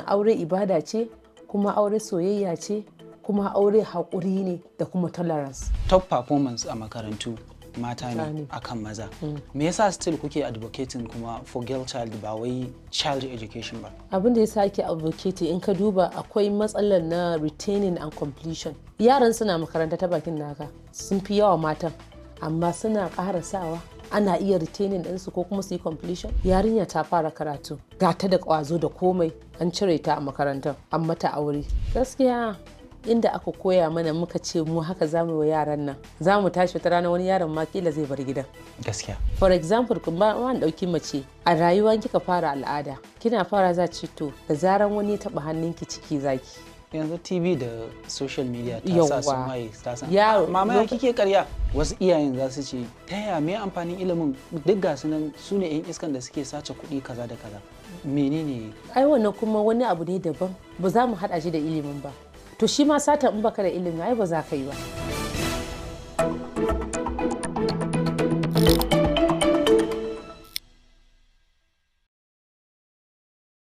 aure ibada ce, kuma aure soyayya ce, kuma aure haƙuri ne da kuma tolerance. Top performance a makarantu mata ne akan maza. Me yasa still kuke advocating kuma for girl child ba wai child education ba? Abin da yasa ake advocating in ka duba akwai matsalar na retaining and completion. Yaran suna makaranta ta bakin naka sun fi yawa matan, amma suna ƙarasawa ana iya retaining ɗinsu ko kuma su yi completion. Yarinya ta fara karatu ga ta da ƙwazo da komai, an cire ta a makarantar an mata aure. Gaskiya inda aka koya mana muka ce mu haka za mu yi wa yaran nan, za mu tashi wata rana wani yaron ma kila zai bar gidan. Gaskiya. For example, kuma wani ɗauki mace a rayuwa kika fara al'ada, kina fara za ci to da zaran wani ya taɓa hannunki ciki zaki. Yanzu TV da social media ta sa su mai ta san. Mama ya kike karya? Wasu iyayen za su ce ta yaya me amfanin ilimin duk ga su nan su ne 'yan iskan da suke sace kuɗi kaza da kaza. Menene? Ai wannan kuma wani abu ne daban, ba za mu haɗa shi da ilimin ba. To shi ma sata in baka da ilimi ai ba za ka yi ba.